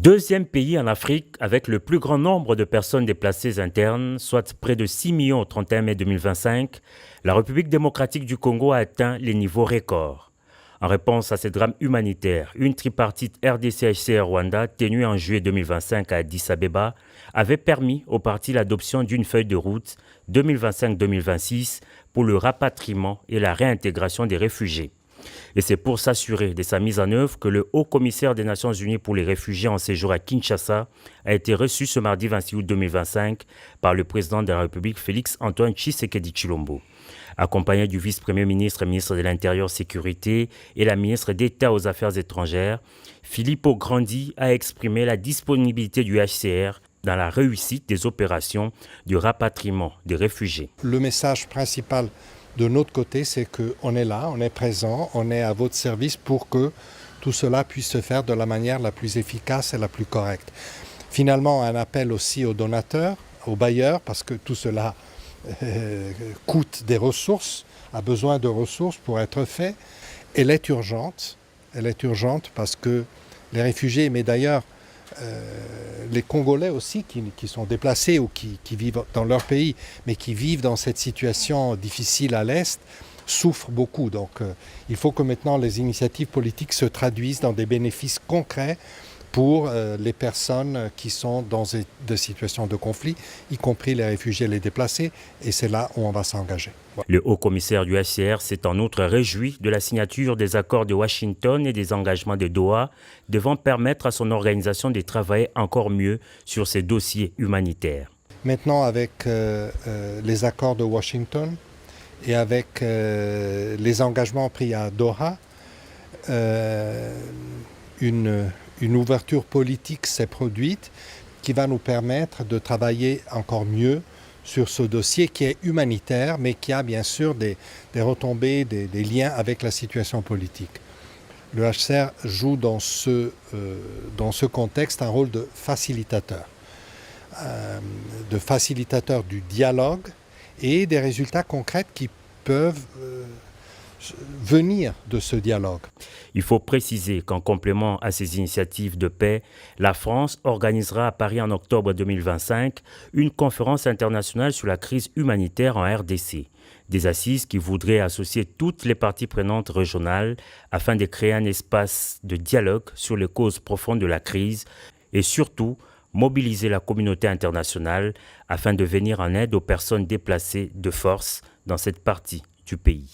Deuxième pays en Afrique avec le plus grand nombre de personnes déplacées internes, soit près de 6 millions au 31 mai 2025, la République démocratique du Congo a atteint les niveaux records. En réponse à ces drames humanitaires, une tripartite RDC-HCR-Rwanda tenue en juillet 2025 à Addis Abeba avait permis au parti l'adoption d'une feuille de route 2025-2026 pour le rapatriement et la réintégration des réfugiés. Et c'est pour s'assurer de sa mise en œuvre que le haut-commissaire des Nations Unies pour les réfugiés en séjour à Kinshasa a été reçu ce mardi 26 août 2025 par le président de la République Félix-Antoine Tshisekedi Tshilombo. Accompagné du vice-premier ministre, ministre de l'Intérieur Sécurité et la ministre d'État aux Affaires étrangères, Filippo Grandi a exprimé la disponibilité du HCR dans la réussite des opérations de rapatriement des réfugiés. Le message principal de notre côté, c'est qu'on est là, on est présent, on est à votre service pour que tout cela puisse se faire de la manière la plus efficace et la plus correcte. Finalement, un appel aussi aux donateurs, aux bailleurs, parce que tout cela coûte des ressources, a besoin de ressources pour être fait. Elle est urgente parce que les réfugiés, mais d'ailleurs les Congolais aussi qui sont déplacés ou qui vivent dans leur pays, mais qui vivent dans cette situation difficile à l'Est, souffrent beaucoup. Donc il faut que maintenant les initiatives politiques se traduisent dans des bénéfices concrets pour les personnes qui sont dans des situations de conflit, y compris les réfugiés et les déplacés, et c'est là où on va s'engager. Le haut-commissaire du HCR s'est en outre réjoui de la signature des accords de Washington et des engagements de Doha devant permettre à son organisation de travailler encore mieux sur ces dossiers humanitaires. Maintenant, avec les accords de Washington et avec les engagements pris à Doha, une ouverture politique s'est produite qui va nous permettre de travailler encore mieux sur ce dossier qui est humanitaire, mais qui a bien sûr des retombées, des liens avec la situation politique. Le HCR joue dans ce contexte un rôle de facilitateur du dialogue et des résultats concrets qui peuvent venir de ce dialogue. Il faut préciser qu'en complément à ces initiatives de paix, la France organisera à Paris en octobre 2025 une conférence internationale sur la crise humanitaire en RDC. Des assises qui voudraient associer toutes les parties prenantes régionales afin de créer un espace de dialogue sur les causes profondes de la crise et surtout mobiliser la communauté internationale afin de venir en aide aux personnes déplacées de force dans cette partie du pays.